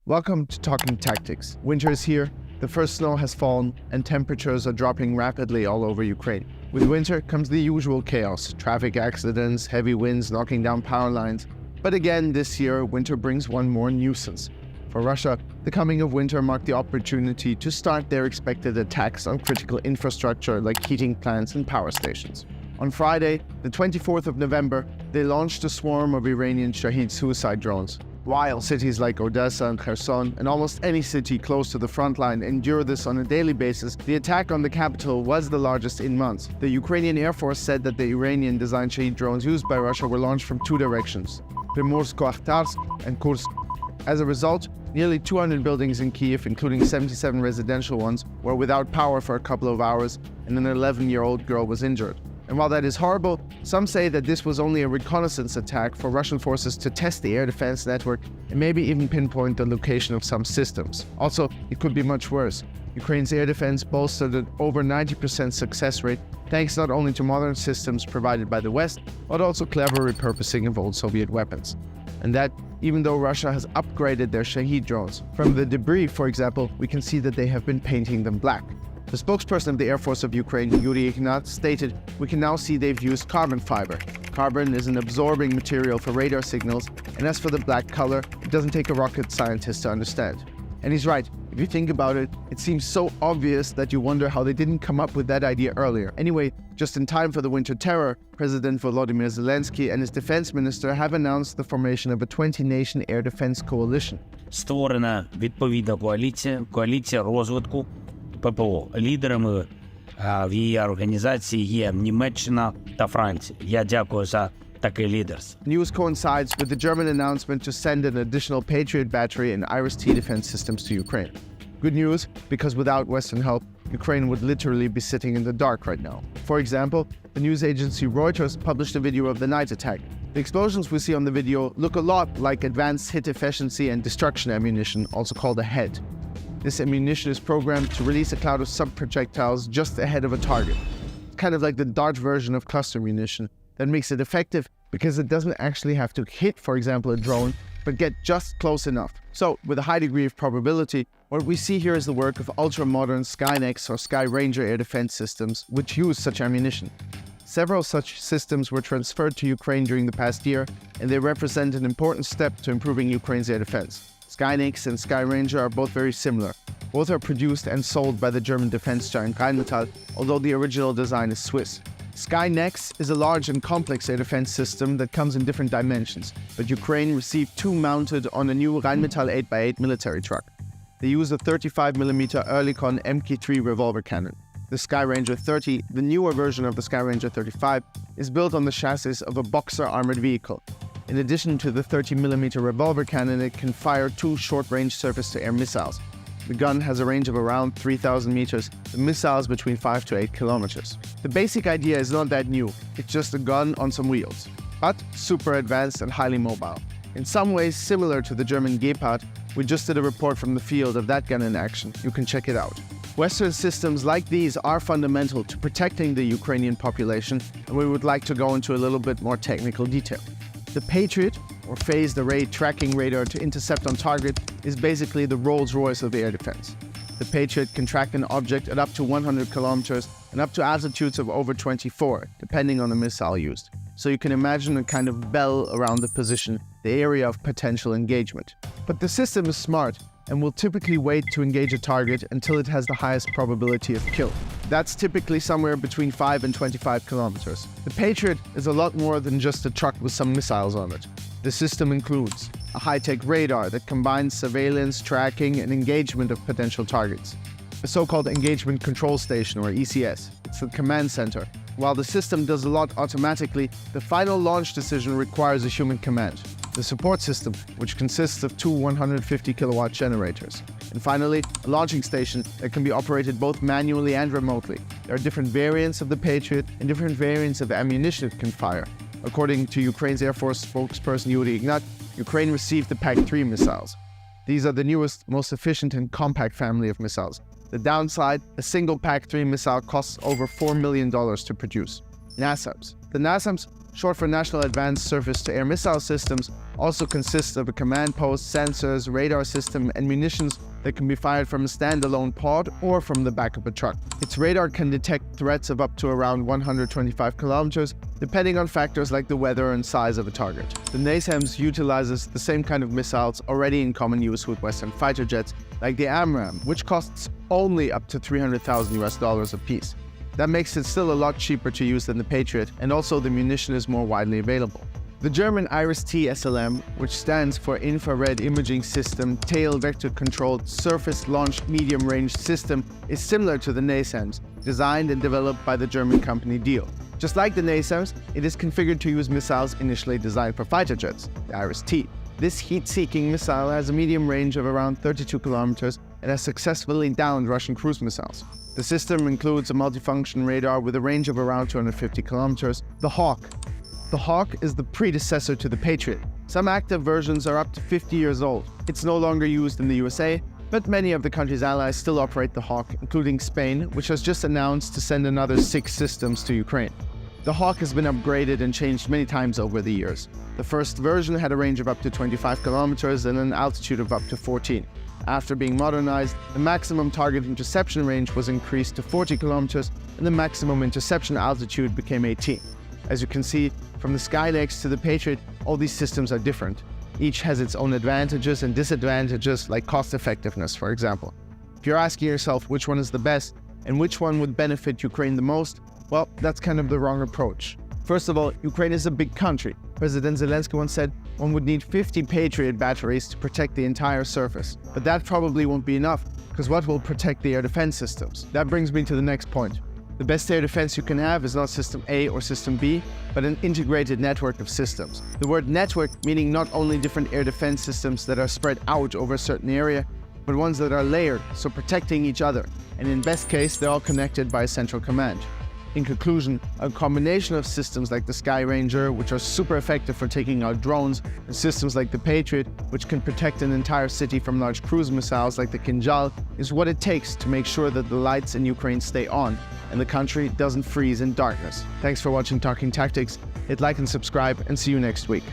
Welcome to Talking Tactics. Winter is here, the first snow has fallen, and temperatures are dropping rapidly all over Ukraine. With winter comes the usual chaos, traffic accidents, heavy winds knocking down power lines. But again, this year, winter brings one more nuisance. For Russia, the coming of winter marked the opportunity to start their expected attacks on critical infrastructure like heating plants and power stations. On Friday, the 24th of November, they launched a swarm of Iranian Shahed suicide drones. While cities like Odessa and Kherson and almost any city close to the front line endure this on a daily basis, the attack on the capital was the largest in months. The Ukrainian Air Force said that the Iranian-designed Shahed drones used by Russia were launched from two directions, Primorsko-Akhtarsk and Kursk. As a result, nearly 200 buildings in Kyiv, including 77 residential ones, were without power for a couple of hours, and an 11-year-old girl was injured. And while that is horrible, some say that this was only a reconnaissance attack for Russian forces to test the air defense network and maybe even pinpoint the location of some systems. Also, it could be much worse. Ukraine's air defense boasted an over 90% success rate, thanks not only to modern systems provided by the West, but also clever repurposing of old Soviet weapons. And that, even though Russia has upgraded their Shahed drones. From the debris, for example, we can see that they have been painting them black. The spokesperson of the Air Force of Ukraine, Yuri Ignat, stated, "We can now see they've used carbon fiber. Carbon is an absorbing material for radar signals, and as for the black color, it doesn't take a rocket scientist to understand." And he's right. If you think about it, it seems so obvious that you wonder how they didn't come up with that idea earlier. Anyway, just in time for the winter terror, President Volodymyr Zelensky and his defense minister have announced the formation of a 20-nation air defense coalition. Створена відповідна коаліція розвитку ППО. Лідерами в її організації є Німеччина та Франція. Я дякую за таке лідерство. News coincides with the German announcement to send an additional Patriot battery and Iris-T defense systems to Ukraine. Good news, because without Western help, Ukraine would literally be sitting in the dark right now. For example, the news agency Reuters published a video of the night attack. The explosions we see on the video look a lot like advanced hit efficiency and destruction ammunition, also called a HEAD. This ammunition is programmed to release a cloud of sub-projectiles just ahead of a target. It's kind of like the dart version of cluster munition. That makes it effective because it doesn't actually have to hit, for example, a drone, but get just close enough. So, with a high degree of probability, what we see here is the work of ultra-modern Skynex or Sky Ranger air defense systems, which use such ammunition. Several such systems were transferred to Ukraine during the past year, and they represent an important step to improving Ukraine's air defense. Skynex and Sky Ranger are both very similar. Both are produced and sold by the German defense giant Rheinmetall, although the original design is Swiss. Skynex is a large and complex air defense system that comes in different dimensions, but Ukraine received two mounted on a new Rheinmetall 8x8 military truck. They use a 35mm Oerlikon MK3 revolver cannon. The Sky Ranger 30, the newer version of the Sky Ranger 35, is built on the chassis of a Boxer armored vehicle. In addition to the 30mm revolver cannon, it can fire two short-range surface-to-air missiles. The gun has a range of around 3,000 meters, the missiles between 5 to 8 kilometers. The basic idea is not that new, it's just a gun on some wheels, but super advanced and highly mobile. In some ways similar to the German Gepard, we just did a report from the field of that gun in action. You can check it out. Western systems like these are fundamental to protecting the Ukrainian population, and we would like to go into a little bit more technical detail. The Patriot, or Phased Array Tracking Radar to intercept on target, is basically the Rolls-Royce of air defense. The Patriot can track an object at up to 100 kilometers and up to altitudes of over 24, depending on the missile used. So you can imagine a kind of bell around the position, the area of potential engagement. But the system is smart and will typically wait to engage a target until it has the highest probability of kill. That's typically somewhere between 5 and 25 kilometers. The Patriot is a lot more than just a truck with some missiles on it. The system includes a high-tech radar that combines surveillance, tracking, and engagement of potential targets. A so-called Engagement Control Station, or ECS. It's the command center. While the system does a lot automatically, the final launch decision requires a human command. The support system, which consists of two 150-kilowatt generators. And finally, a launching station that can be operated both manually and remotely. There are different variants of the Patriot and different variants of ammunition it can fire. According to Ukraine's Air Force spokesperson Yuri Ignat, Ukraine received the PAC-3 missiles. These are the newest, most efficient and compact family of missiles. The downside, a single PAC-3 missile costs over $4 million to produce. NASAMS. The NASAMS short for National Advanced Surface-to-Air Missile Systems, also consists of a command post, sensors, radar system, and munitions that can be fired from a standalone pod or from the back of a truck. Its radar can detect threats of up to around 125 kilometers, depending on factors like the weather and size of a target. The NASAMS utilizes the same kind of missiles already in common use with Western fighter jets, like the AMRAAM, which costs only up to $300,000 a piece. That makes it still a lot cheaper to use than the Patriot, and also the munition is more widely available. The German IRIS-T SLM, which stands for Infrared Imaging System Tail Vector Controlled Surface Launched Medium Range System, is similar to the NASAMS, designed and developed by the German company Diehl. Just like the NASAMS, it is configured to use missiles initially designed for fighter jets, the IRIS-T. This heat-seeking missile has a medium range of around 32 kilometers and has successfully downed Russian cruise missiles. The system includes a multifunction radar with a range of around 250 kilometers, the Hawk. The Hawk is the predecessor to the Patriot. Some active versions are up to 50 years old. It's no longer used in the USA, but many of the country's allies still operate the Hawk, including Spain, which has just announced to send another 6 systems to Ukraine. The Hawk has been upgraded and changed many times over the years. The first version had a range of up to 25 kilometers and an altitude of up to 14. After being modernized, the maximum target interception range was increased to 40 kilometers and the maximum interception altitude became 18. As you can see, from the Skynex to the Patriot, all these systems are different. Each has its own advantages and disadvantages, like cost effectiveness, for example. If you're asking yourself which one is the best and which one would benefit Ukraine the most, well, that's kind of the wrong approach. First of all, Ukraine is a big country. President Zelensky once said one would need 50 Patriot batteries to protect the entire surface. But that probably won't be enough, because what will protect the air defense systems? That brings me to the next point. The best air defense you can have is not System A or System B, but an integrated network of systems. The word network meaning not only different air defense systems that are spread out over a certain area, but ones that are layered, so protecting each other, and in best case, they're all connected by a central command. In conclusion, a combination of systems like the Sky Ranger, which are super effective for taking out drones, and systems like the Patriot, which can protect an entire city from large cruise missiles like the Kinjal, is what it takes to make sure that the lights in Ukraine stay on, and the country doesn't freeze in darkness. Thanks for watching Talking Tactics. Hit like and subscribe, and see you next week.